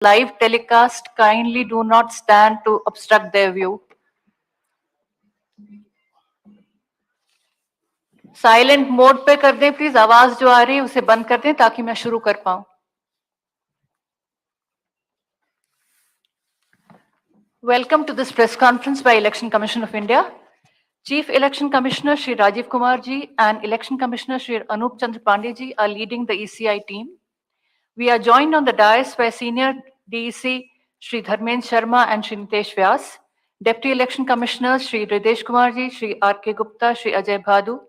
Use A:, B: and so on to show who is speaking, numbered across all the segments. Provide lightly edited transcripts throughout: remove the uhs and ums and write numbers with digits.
A: live telecast kindly do not stand to obstruct their view. Silent mode पे कर दें please, आवाज जो आ रही है उसे बंद कर दें ताकि मैं शुरू कर पाऊं. Welcome to this press conference by Election Commission of India. Chief Election Commissioner Shri Rajiv Kumar ji and Election Commissioner Shri Anup Chandra Pandey ji are leading the ECI team. We are joined on the dais by Senior DEC Shri Dharmendra Sharma and Shri Nitesh Vyas, Deputy Election Commissioners Shri Ridesh Kumar ji, Shri R.K. Gupta, Shri Ajay Bhadu,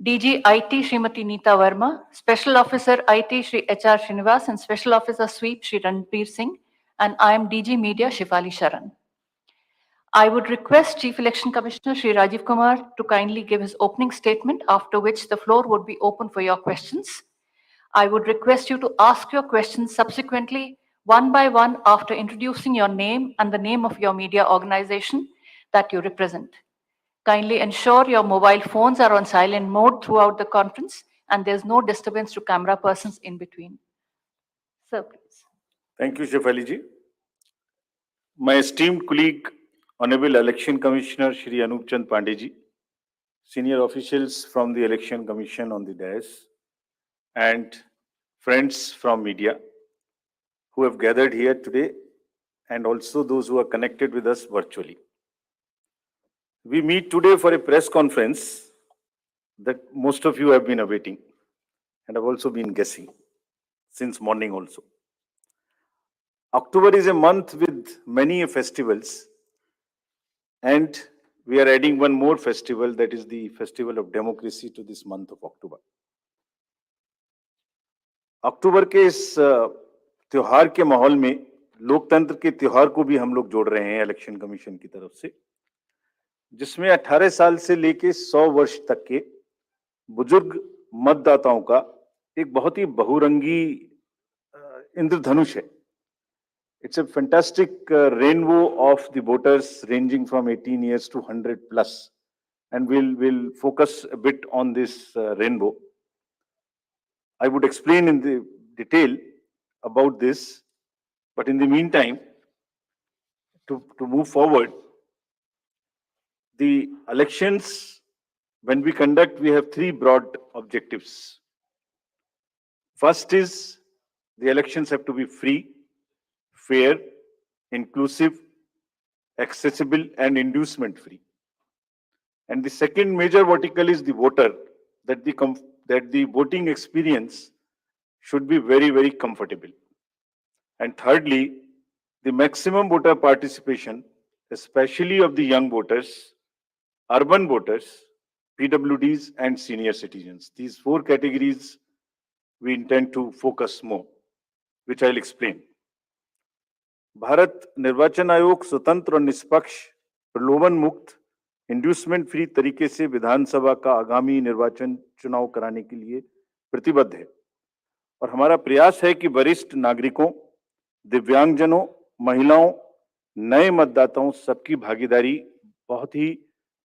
A: DG IT Srimati Neeta Verma, Special Officer IT Shri HR Srinivas and Special Officer Sweep Shri Ranbir Singh, and I am DG Media Shifali Sharan. I would request Chief Election Commissioner Shri Rajiv Kumar to kindly give his opening statement, after which the floor would be open for your questions. I would request you to ask your questions subsequently, one by one, after introducing your name and the name of your media organization that you represent. Kindly ensure your mobile phones are on silent mode throughout the conference and there's no disturbance to camera persons in between. Sir, please.
B: Thank you, Shefali ji. My esteemed colleague, Honorable Election Commissioner Shri Anup Chandra Pandey ji, senior officials from the Election Commission on the dais, and friends from media who have gathered here today, and also those who are connected with us virtually. We meet today for a press conference that most of you have been awaiting and have also been guessing since morning also. October is a month with many festivals, and we are adding one more festival, that is the Festival of Democracy, to this month of October. अक्टूबर के इस त्योहार के माहौल में लोकतंत्र के त्योहार को भी हम लोग जोड़ रहे हैं इलेक्शन कमीशन की तरफ से, जिसमें 18 साल से लेके 100 वर्ष तक के बुजुर्ग मतदाताओं का एक बहुत ही बहुरंगी इंद्रधनुष है. It's a fantastic rainbow of the voters ranging from 18 years to 100 plus, and we'll focus a bit on this rainbow. I would explain in the detail about this, but in the meantime, to move forward, the elections, when we conduct, we have three broad objectives. First is the elections have to be free, fair, inclusive, accessible, and inducement free. And the second major vertical is the voter, that the voting experience should be very, very comfortable. And thirdly, the maximum voter participation, especially of the young voters, urban voters, PWDs, and senior citizens. These four categories we intend to focus more, which I'll explain. Bharat निर्वाचन आयोग स्वतंत्र और निष्पक्ष, प्रलोभन मुक्त, inducement free तरीके से विधानसभा का आगामी निर्वाचन चुनाव कराने के लिए प्रतिबद्ध है, और हमारा प्रयास है कि वरिष्ठ नागरिकों, दिव्यांगजनों, महिलाओं, नए मतदाताओं सबकी भागीदारी बहुत ही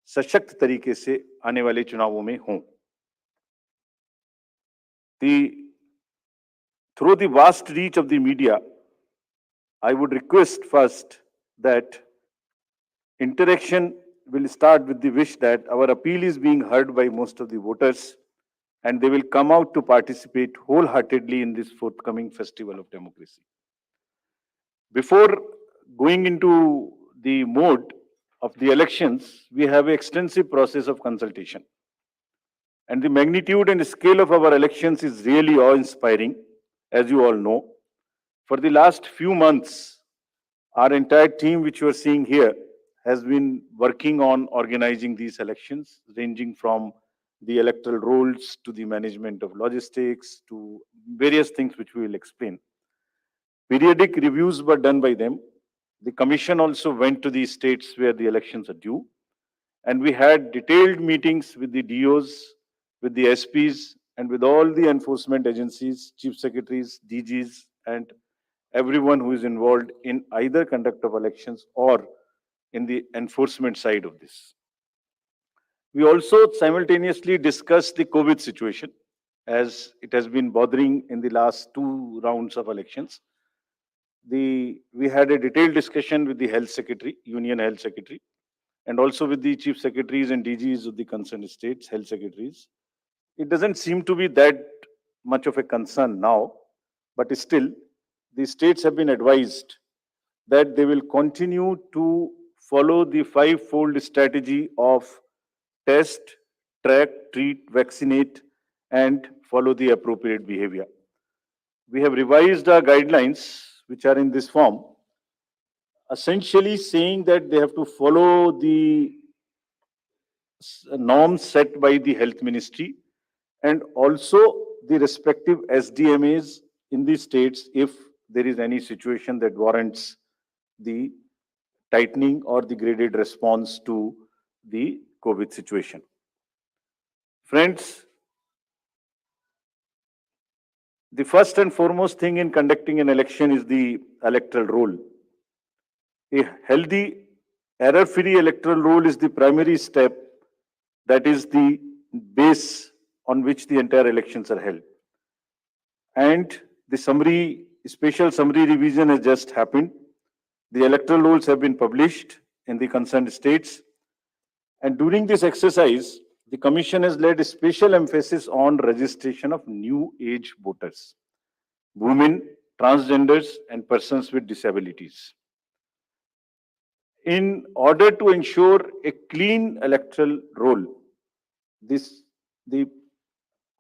B: सशक्त तरीके से आने वाले चुनावों में हो. Through the vast reach of the media, I would request first that interaction will start with the wish that our appeal is being heard by most of the voters and they will come out to participate wholeheartedly in this forthcoming Festival of Democracy. Before going into the mode of the elections, we have an extensive process of consultation. And the magnitude and scale of our elections is really awe-inspiring, as you all know. For the last few months, our entire team, which you are seeing here, has been working on organizing these elections, ranging from the electoral rolls to the management of logistics to various things which we will explain. Periodic reviews were done by them. The commission also went to the states where the elections are due, and we had detailed meetings with the DOs, with the SPs, and with all the enforcement agencies, chief secretaries, DGs, and everyone who is involved in either conduct of elections or in the enforcement side of this. We also simultaneously discussed the COVID situation, as it has been bothering in the last two rounds of elections. we had a detailed discussion with the Health Secretary, Union Health Secretary, and also with the Chief Secretaries and DGs of the concerned states, Health Secretaries. It doesn't seem to be that much of a concern now, but still, the states have been advised that they will continue to follow the five-fold strategy of test, track, treat, vaccinate, and follow the appropriate behavior. We have revised our guidelines, which are in this form, essentially saying that they have to follow the norms set by the Health Ministry and also the respective SDMAs in the states if there is any situation that warrants the tightening or the graded response to the COVID situation. Friends, the first and foremost thing in conducting an election is the electoral roll. A healthy, error-free electoral roll is the primary step, that is the base on which the entire elections are held. And the special summary revision has just happened. The electoral rolls have been published in the concerned states. And during this exercise, the Commission has laid a special emphasis on registration of new age voters, women, transgenders, and persons with disabilities. In order to ensure a clean electoral roll, the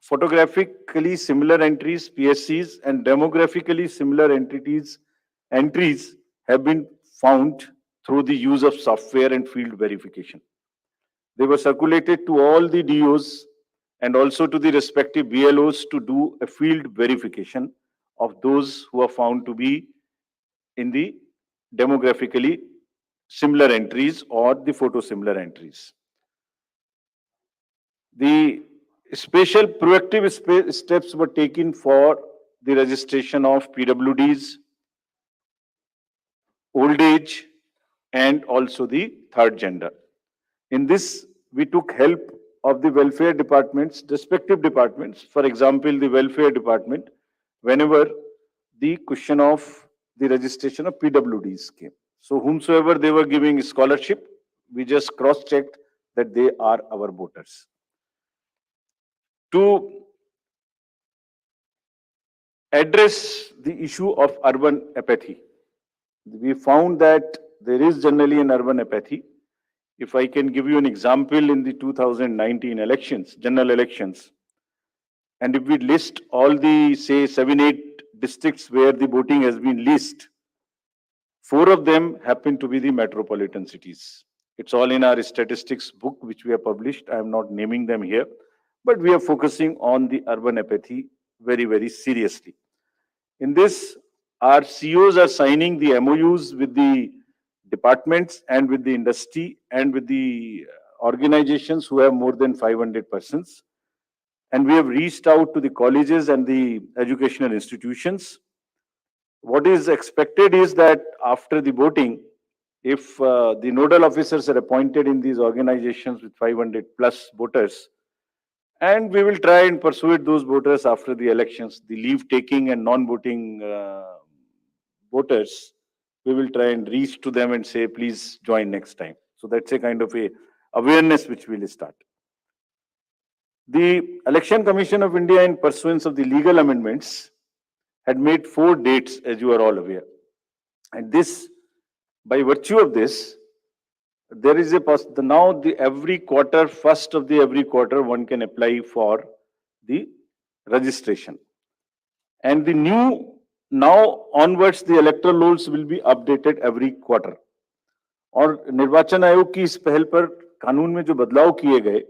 B: photographically similar entries, PSCs, and demographically similar entries have been found through the use of software and field verification. They were circulated to all the DOs and also to the respective BLOs to do a field verification of those who are found to be in the demographically similar entries or the photo similar entries. The special proactive steps were taken for the registration of PWDs, old age, and also the third gender. In this, we took help of the welfare departments, respective departments. For example, the welfare department, whenever the question of the registration of PWDs came. So whomsoever they were giving scholarship, we just cross-checked that they are our voters. To address the issue of urban apathy, we found that there is generally an urban apathy. If I can give you an example, in the 2019 elections, general elections, and if we list all the, say, 7-8 districts where the voting has been least, 4 of them happen to be the metropolitan cities. It's all in our statistics book, which we have published. I am not naming them here, but we are focusing on the urban apathy very, very seriously. In this, our CEOs are signing the MOUs with the departments and with the industry and with the organizations who have more than 500 persons. And we have reached out to the colleges and the educational institutions. What is expected is that after the voting, if the nodal officers are appointed in these organizations with 500 plus voters, and we will try and persuade those voters after the elections, the leave-taking and non-voting voters, we will try and reach to them and say, please join next time. So that's a kind of a awareness which we will start. The Election Commission of India, in pursuance of the legal amendments, had made 4 dates, as you are all aware. And this, by virtue of this, there is now every quarter, first of the every quarter, one can apply for the registration. And the new, now onwards, the electoral rolls will be updated every quarter. और निर्वाचन आयोग की इस पहल पर कानून में जो बदलाव किए गए,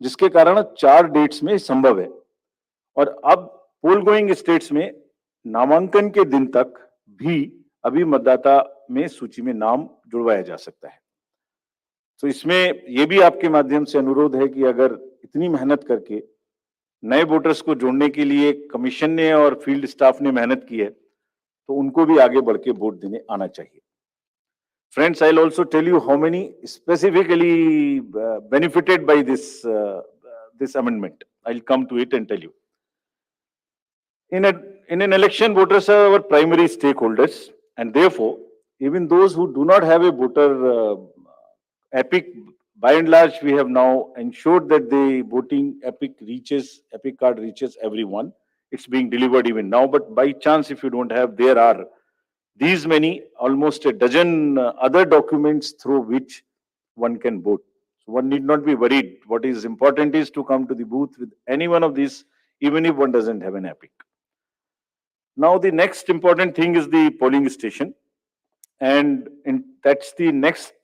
B: जिसके कारण 4 डेट्स में संभव है, और अब पोल गोइंग स्टेट्स में नामांकन के दिन तक भी अभी मतदाता में सूची में नाम जुड़वाया जा सकता है. तो इसमें यह भी आपके माध्यम से अनुरोध है कि अगर इतनी मेहनत करके नए वोटर्स को जोड़ने के लिए कमीशन ने और फील्ड स्टाफ ने मेहनत की है, तो उनको भी आगे बढ़ के वोट देने आना चाहिए. Friends, I'll also tell you how many specifically benefited by this amendment. I'll come to it and tell you. in an election, voters are our primary stakeholders, and therefore, even those who do not have a voter epic, by and large, we have now ensured that the voting epic card reaches everyone. It's being delivered even now, but by chance, if you don't have, there are these many, almost a dozen other documents through which one can vote. So one need not be worried. What is important is to come to the booth with any one of these, even if one doesn't have an epic. Now, the next important thing is the polling station. And that's the next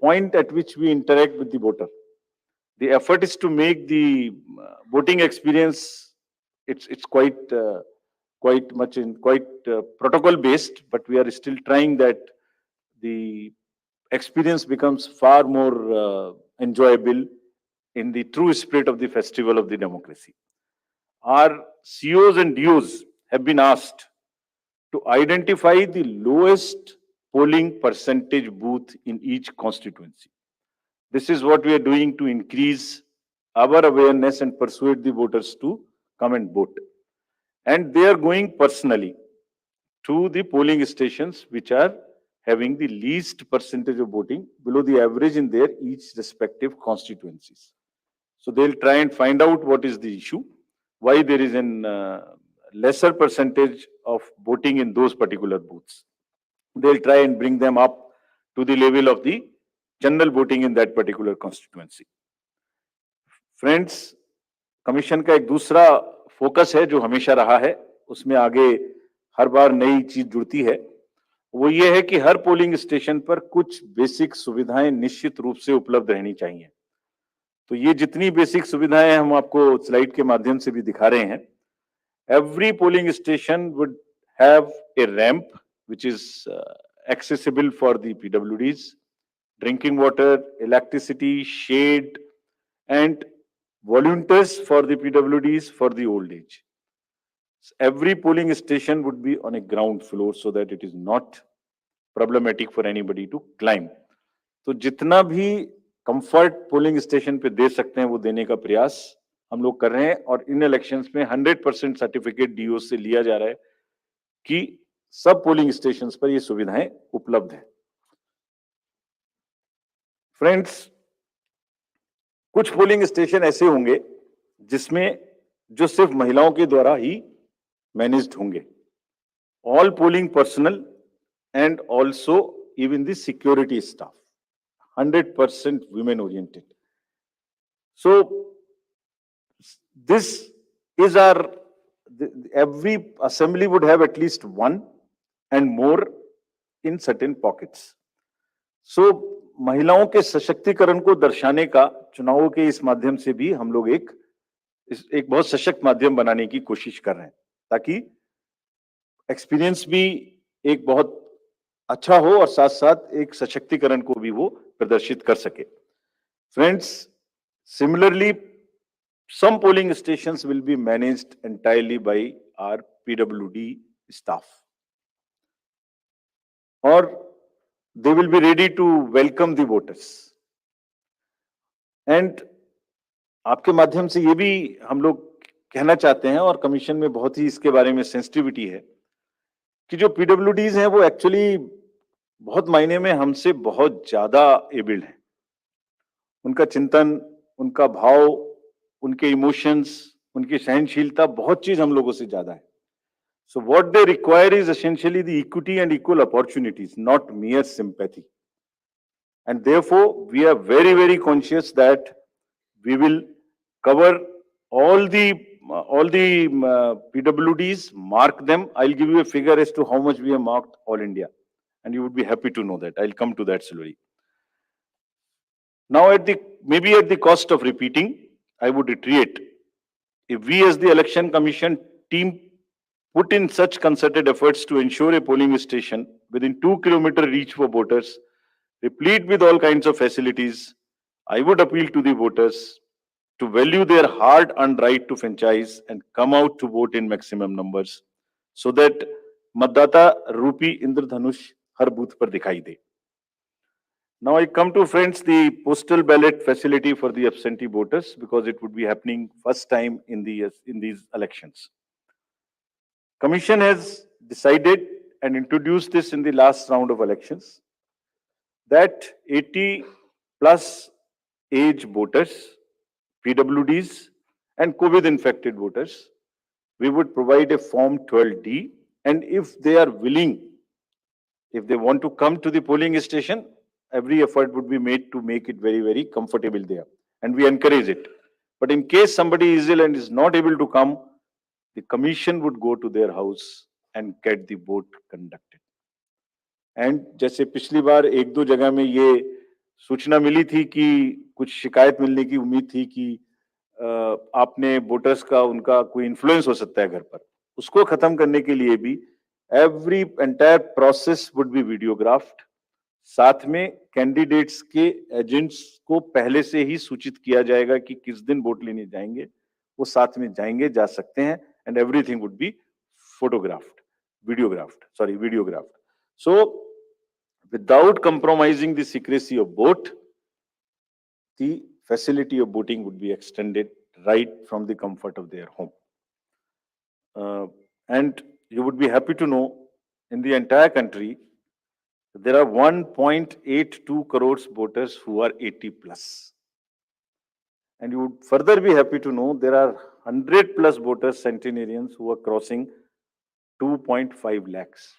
B: point at which we interact with the voter. The effort is to make the voting experience, it's quite protocol based, but we are still trying that the experience becomes far more enjoyable in the true spirit of the festival of the democracy. Our COs and DOs have been asked to identify the lowest polling percentage booth in each constituency. This is what we are doing to increase our awareness and persuade the voters to come and vote. And they are going personally to the polling stations which are having the least percentage of voting below the average in their each respective constituencies. So they'll try and find out what is the issue, why there is an lesser percentage of voting in those particular booths. They'll try and bring them up to the level of the general voting in that particular constituency. Friends, commission का एक दूसरा focus है जो हमेशा रहा है, उसमें आगे हर बार नई चीज जुड़ती है, वो ये है कि हर पोलिंग स्टेशन पर कुछ बेसिक सुविधाएं निश्चित रूप से उपलब्ध रहनी चाहिए. तो ये जितनी बेसिक सुविधाएं हम आपको स्लाइड के माध्यम से भी दिखा रहे हैं. Every polling station would have a ramp which is accessible for the PWDs, drinking water, electricity, shade, and volunteers for the PWDs for the old age. Every polling station would be on a ground floor so that it is not problematic for anybody to climb. तो जितना भी comfort polling station पे दे सकते हैं वो देने का प्रयास हम लोग कर रहे हैं, और इन इलेक्शंस में 100% सर्टिफिकेट डीओ से लिया जा रहा है कि सब पोलिंग स्टेशंस पर ये सुविधाएं उपलब्ध है. फ्रेंड्स, कुछ पोलिंग स्टेशन ऐसे होंगे जिसमें जो सिर्फ महिलाओं के द्वारा ही मैनेज्ड होंगे. All polling personal and also even the security staff 100% women oriented. So this is every assembly would have at least one and more in certain pockets. So महिलाओं के सशक्तिकरण को दर्शाने का चुनावों के इस माध्यम से भी हम लोग एक बहुत सशक्त माध्यम बनाने की कोशिश कर रहे हैं, ताकि एक्सपीरियंस भी एक बहुत अच्छा हो और साथ साथ एक सशक्तिकरण को भी वो प्रदर्शित कर सके. Friends, similarly some polling stations will be managed entirely by our PWD staff, or they will be ready to welcome the voters. And आपके माध्यम से ये भी हम लोग कहना चाहते हैं, और कमीशन में बहुत ही इसके बारे में सेंसिटिविटी है, कि जो PWDs हैं वो एक्चुअली बहुत मायने में हमसे बहुत ज्यादा एबल्ड हैं. उनका चिंतन, उनका भाव, उनके इमोशंस, उनकी सहनशीलता, बहुत चीज हम लोगों से ज्यादा है. So what they require is essentially the equity and equal opportunities, not mere sympathy. And therefore, we are very, very conscious that we will cover all the PWDs, mark them. I'll give you a figure as to how much we have marked all India, and you would be happy to know that. I'll come to that slowly. Now, maybe at the cost of repeating, I would reiterate, if we as the Election Commission team put in such concerted efforts to ensure a polling station within 2-kilometer reach for voters, replete with all kinds of facilities, I would appeal to the voters to value their hard-earned right to franchise and come out to vote in maximum numbers, so that Matdata Rupi Indradhanush har booth par dikhai de. Now I come to, friends, the postal ballot facility for the absentee voters, because it would be happening first time in these elections. Commission has decided and introduced this in the last round of elections that 80 plus age voters, PWDs, and COVID infected voters, we would provide a Form 12D, and if they are willing, if they want to come to the polling station, every effort would be made to make it very, very comfortable there. And we encourage it. But in case somebody is ill and is not able to come, the commission would go to their house and get the vote conducted. And जैसे पिछली बार एक दो जगह में ये सूचना मिली थी कि कुछ शिकायत मिलने की उम्मीद थी कि आपने वोटर्स का उनका कोई इन्फ्लुएंस हो सकता है घर पर, उसको खत्म करने के लिए भी every entire process would be videographed. साथ में कैंडिडेट्स के एजेंट्स को पहले से ही सूचित किया जाएगा कि किस दिन वोट लेने जाएंगे, वो साथ में जाएंगे, जा सकते हैं, and everything would be photographed, videographed. So, without compromising the secrecy of vote, the facility of voting would be extended right from the comfort of their home. And you would be happy to know, in the entire country, there are 1.82 crores voters who are 80 plus. And you would further be happy to know there are 100 plus voters, centenarians, who are crossing 2.5 lakhs.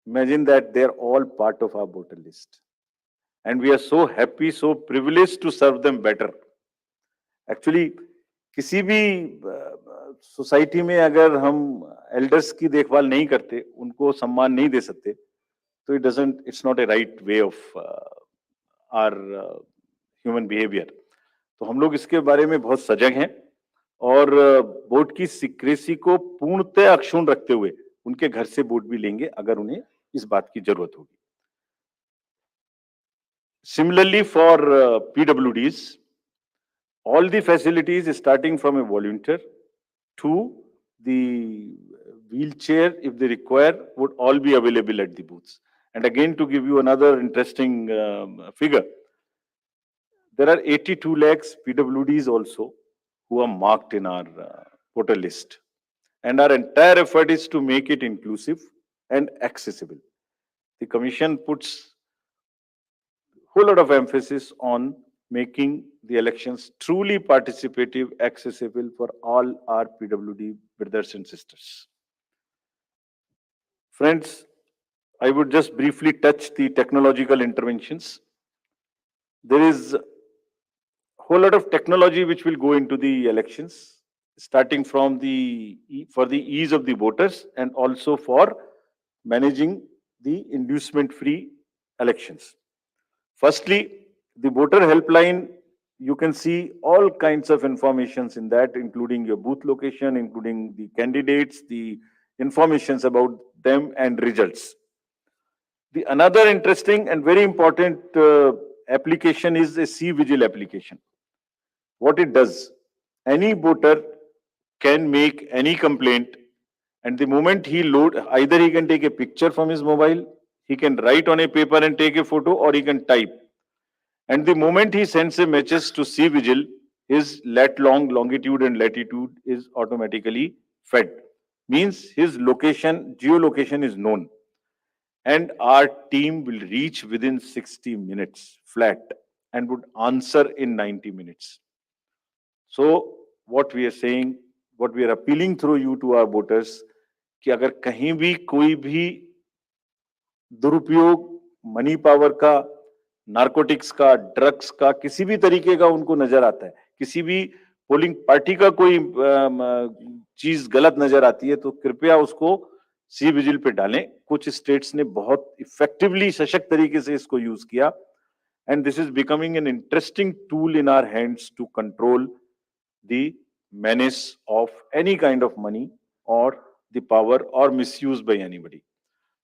B: Imagine that they're all part of our voter list. And we are so happy, so privileged to serve them better. Actually, किसी भी society में अगर हम elders की देखभाल नहीं करते, उनको सम्मान नहीं दे सकते, तो it's not a right way of our human behavior. तो हम लोग इसके बारे में बहुत सजग हैं और वोट की सीक्रेसी को पूर्णतः अक्षुण्ण रखते हुए उनके घर से वोट भी लेंगे अगर उन्हें इस बात की जरूरत होगी. Similarly, for PWDs, all the facilities starting from a volunteer to the wheelchair, if they require, would all be available at the booths. And again, to give you another interesting figure, there are 82 lakhs PWDs also who are marked in our voter list. And our entire effort is to make it inclusive and accessible. The Commission puts a whole lot of emphasis on making the elections truly participative, accessible for all our PWD brothers and sisters. Friends, I would just briefly touch the technological interventions. There is a whole lot of technology which will go into the elections, starting from for the ease of the voters and also for managing the inducement-free elections. Firstly, the voter helpline, you can see all kinds of informations in that, including your booth location, including the candidates, the informations about them and results. The another interesting and very important application is a C-Vigil application. What it does, any voter can make any complaint, and the moment he load, either he can take a picture from his mobile, he can write on a paper and take a photo, or he can type. And the moment he sends a message to C-Vigil, his longitude and latitude is automatically fed. Means his location, geolocation is known. And our team will reach within 60 minutes flat and would answer in 90 minutes. So what we are saying, what we are appealing through you to our voters, कि अगर कहीं भी कोई भी दुरुपयोग money power का, narcotics का, drugs का, किसी भी तरीके का उनको नजर आता है, किसी भी पोलिंग पार्टी का कोई चीज गलत नजर आती है, तो कृपया उसको सी विजिल पे डालें. कुछ स्टेट्स ने बहुत इफेक्टिवली, सशक्त तरीके से इसको यूज किया, and this is becoming an interesting tool in our hands to control the menace of any kind of money or the power or misuse by anybody.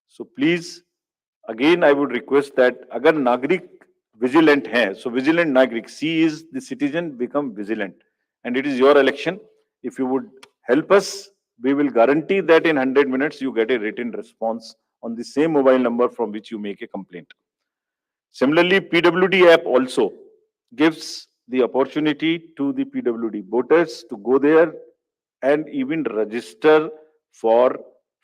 B: So please, again I would request that agar nagrik vigilant hai, so vigilant nagrik, C is the citizen, become vigilant, and it is your election. If you would help us, we will guarantee that in 100 minutes you get a written response on the same mobile number from which you make a complaint. Similarly, PWD app also gives the opportunity to the PWD voters to go there and even register for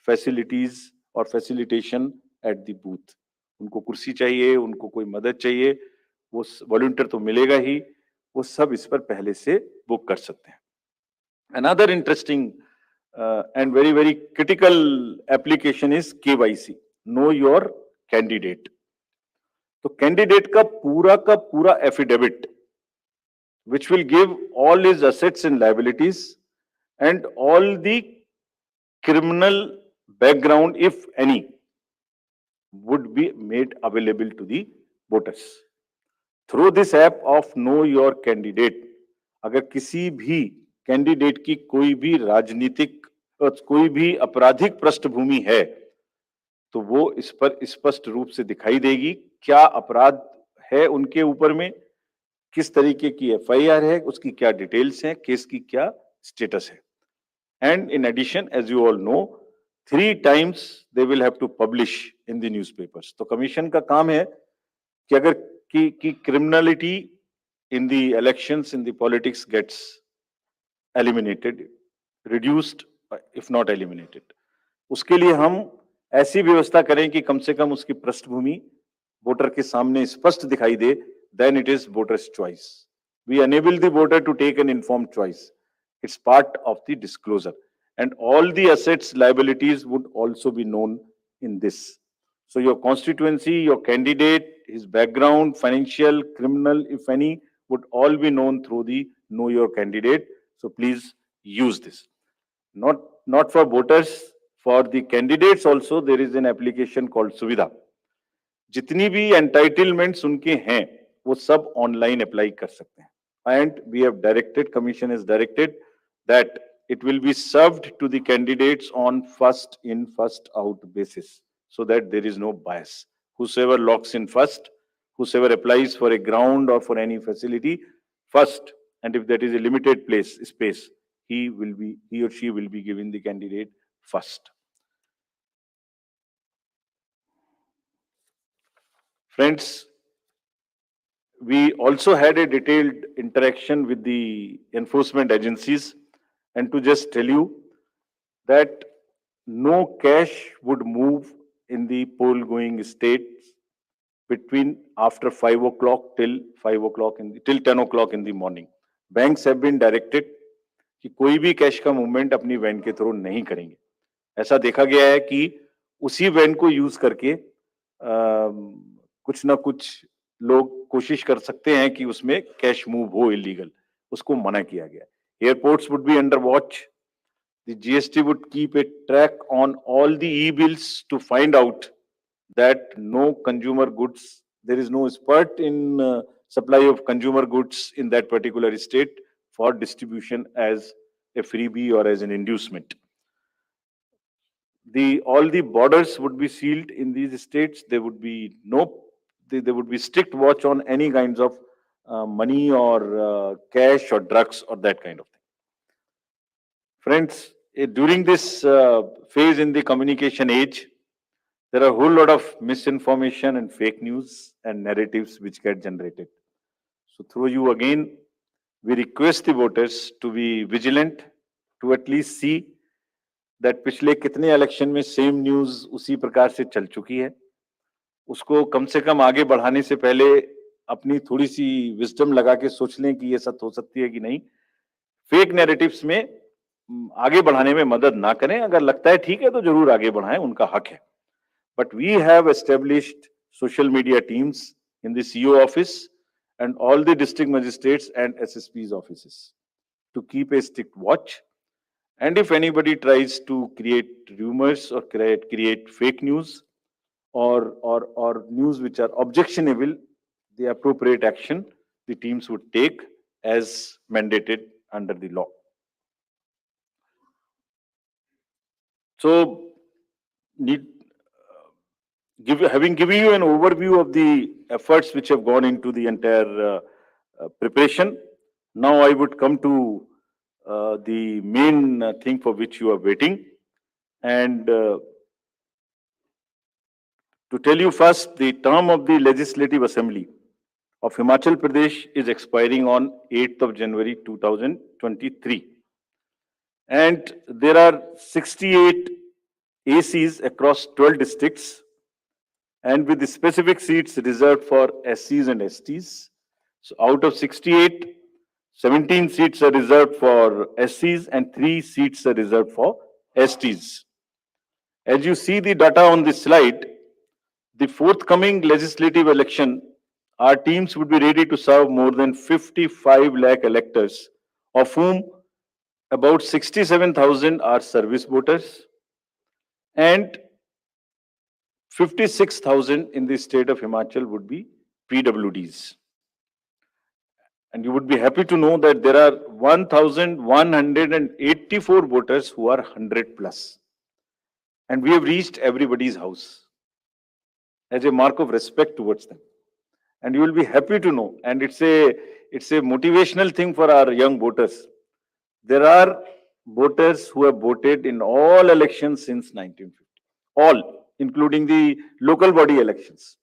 B: facilities or facilitation at the booth. उनको कुर्सी चाहिए, उनको कोई मदद चाहिए, वो volunteer तो मिलेगा ही, वो सब इस पर पहले से बुक कर सकते हैं. Another interesting and very critical application is KYC, know your candidate. तो कैंडिडेट का पूरा affidavit which will give all his assets and liabilities and all the criminal background, if any, would be made available to the voters. Through this app of Know Your Candidate, अगर किसी भी candidate की कोई भी राजनीतिक कोई भी आपराधिक पृष्ठभूमि है तो वो इस पर स्पष्ट रूप से दिखाई देगी, क्या अपराध है उनके ऊपर में, किस तरीके की एफआईआर है, उसकी क्या डिटेल्स हैं, केस की क्या स्टेटस है. And in addition, as you all know, 3 times they will have to publish in the newspapers. तो कमीशन का काम है कि अगर की criminality in the elections, in the politics gets eliminated, reduced, if not eliminated, उसके लिए हम ऐसी व्यवस्था करें कि कम से कम उसकी पृष्ठभूमि वोटर के सामने स्पष्ट दिखाई दे. Then it is voter's choice. We enable the voter to take an informed choice. It's part of the disclosure. And all the assets, liabilities would also be known in this. So your constituency, your candidate, his background, financial, criminal, if any, would all be known through the Know Your Candidate. So please use this. Not for voters, for the candidates also, there is an application called Suvidha. जितनी भी entitlements उनके हैं वो सब online apply कर सकते हैं. And we have directed, commission is directed that it will be served to the candidates on first in first out basis, so that there is no bias. Whosoever locks in first, whosoever applies for a ground or for any facility first, and if that is a limited space, he or she will be given the candidate first. Friends, we also had a detailed interaction with the enforcement agencies, and to just tell you that no cash would move in the poll going states between after 5 o'clock till 10 o'clock in the morning. Banks have been directed कि कोई भी cash का movement अपनी van के through नहीं करेंगे. ऐसा देखा गया है कि उसी वैन को यूज करके कुछ ना कुछ लोग कोशिश कर सकते हैं कि उसमें कैश मूव हो इलीगल, उसको मना किया गया. Airports would be under watch. The GST would keep a track on all the e-bills to find out that no consumer goods, there is no spurt in supply of consumer goods in that particular state for distribution as a freebie or as an inducement. All the borders would be sealed in these states. There would be strict watch on any kinds of money or cash or drugs or that kind of thing. Friends, during this phase in the communication age, there are a whole lot of misinformation and fake news and narratives which get generated. So through you again, we request the voters to be vigilant, to at least see that पिछले कितने election में same news उसी प्रकार से चल चुकी है. उसको कम से कम आगे बढ़ाने से पहले अपनी थोड़ी सी विजडम लगा के सोच लें कि ये सच हो सकती है कि नहीं. फेक नैरेटिव्स में आगे बढ़ाने में मदद ना करें. अगर लगता है ठीक है तो जरूर आगे बढ़ाएं, उनका हक है. But we have established social media teams in the CO office and all the district magistrates and SSPs offices to keep a strict watch. And if anybody tries to create rumours और create fake news or news which are objectionable, the appropriate action the teams would take as mandated under the law. So, having given you an overview of the efforts which have gone into the entire preparation, now I would come to the main thing for which you are waiting. And to tell you first, the term of the Legislative Assembly of Himachal Pradesh is expiring on 8th of January 2023. And there are 68 ACs across 12 districts, and with the specific seats reserved for SCs and STs. So out of 68, 17 seats are reserved for SCs and 3 seats are reserved for STs. As you see the data on this slide, the forthcoming legislative election, our teams would be ready to serve more than 55 lakh electors, of whom about 67,000 are service voters and 56,000 in the state of Himachal would be PWDs. And you would be happy to know that there are 1,184 voters who are 100 plus. And we have reached everybody's house as a mark of respect towards them. And you will be happy to know, and it's a motivational thing for our young voters. There are voters who have voted in all elections since 1950, all, including the local body elections.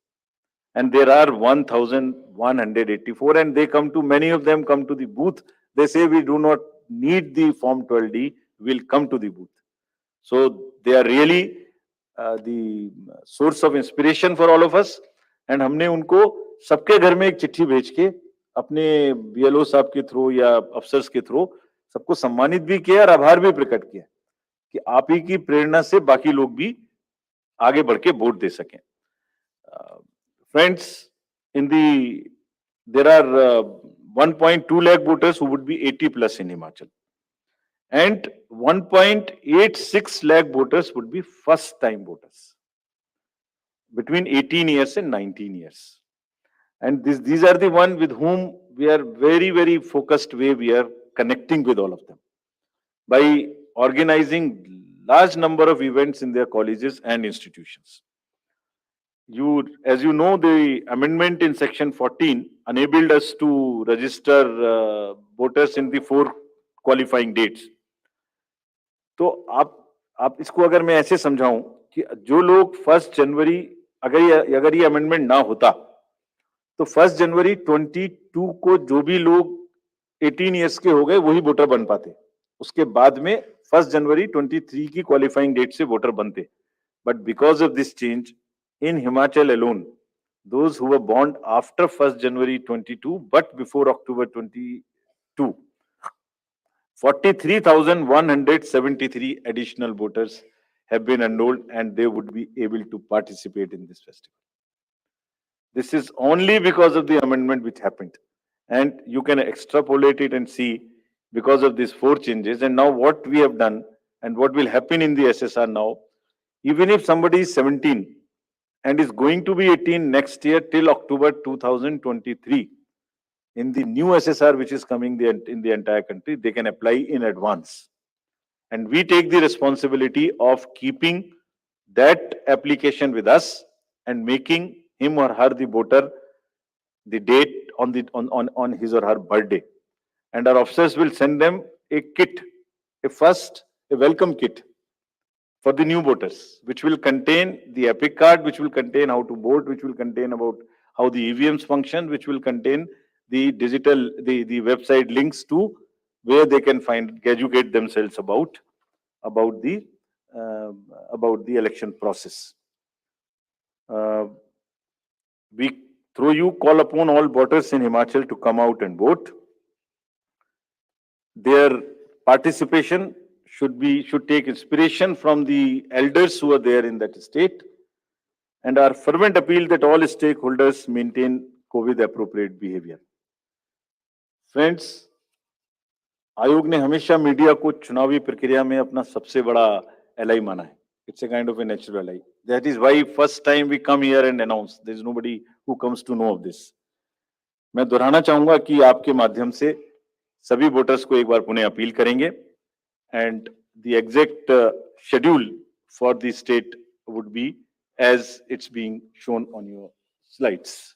B: And there are 1,184, and they come to, many of them come to the booth. They say we do not need the Form 12D, we'll come to the booth. So they are really the source of inspiration for all of us. And हमने उनको सबके घर में एक चिट्ठी भेज के अपने बीएलओ साहब के थ्रू या अफसर्स के थ्रू सबको सम्मानित भी किया और आभार भी प्रकट किया कि आप ही की प्रेरणा से बाकी लोग भी आगे बढ़ के वोट दे सकें. Friends, there are 1.2 lakh voters who would be 80 plus in Himachal, and 1.86 lakh voters would be first time voters between 18 years and 19 years. And these are the one with whom we are very, very focused way we are connecting with all of them by organizing large number of events in their colleges and institutions. As you know, the amendment in section 14 enabled us to register voters in the 4 qualifying dates. तो आप इसको अगर मैं ऐसे समझाऊं कि जो लोग 1 जनवरी, अगर ये अमेंडमेंट ना होता तो 1 जनवरी 22 को जो भी लोग 18 इयर्स के हो गए वही वोटर बन पाते. उसके बाद में 1 जनवरी 23 की क्वालिफाइंग डेट से वोटर बनते. But because of this change in Himachal alone, those who were born after 1st January 22 but before October 22, 43,173 additional voters have been enrolled and they would be able to participate in this festival. This is only because of the amendment which happened, and you can extrapolate it and see because of these 4 changes. And now what we have done and what will happen in the SSR now, even if somebody is 17 and is going to be 18 next year till October 2023, in the new SSR which is coming in the entire country, they can apply in advance. And we take the responsibility of keeping that application with us and making him or her the voter the date on his or her birthday. And our officers will send them a kit, a welcome kit for the new voters, which will contain the epic card, which will contain how to vote, which will contain about how the EVMs function, which will contain the digital, the website links to where they can educate themselves about the election process. We, through you, call upon all voters in Himachal to come out and vote. Their participation should take inspiration from the elders who are there in that state, and our fervent appeal that all stakeholders maintain COVID appropriate behavior. Friends, आयोग ने हमेशा media को चुनावी प्रक्रिया में अपना सबसे बड़ा एलाई माना है. It's a kind of a natural ally. That is why first time we come here and announce. There is nobody who comes to know of this. मैं दोहराना चाहूंगा कि आपके माध्यम से सभी वोटर्स को एक बार पुनः अपील करेंगे. And the exact schedule for the state would be as it's being shown on your slides.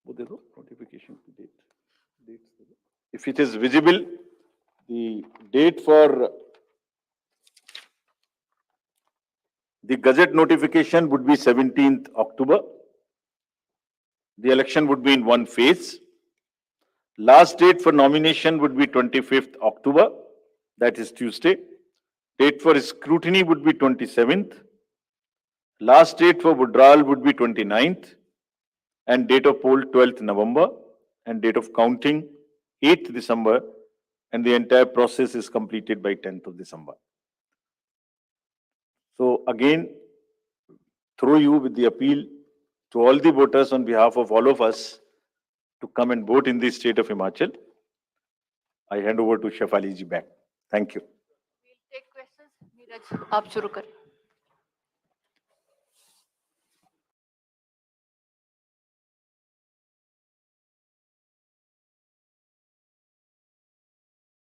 B: Notification date. If it is visible, the date for the Gazette notification would be 17th October. The election would be in one phase. Last date for nomination would be 25th October, that is Tuesday. Date for scrutiny would be 27th. Last date for withdrawal would be 29th, and date of poll 12th November, and date of counting 8th December, and the entire process is completed by 10th of December. So again, through you with the appeal to all the voters on behalf of all of us to come and vote in the state of Himachal, I hand over to Shefali ji back. Thank you.
A: We'll take questions. Neeraj, आप शुरू करें.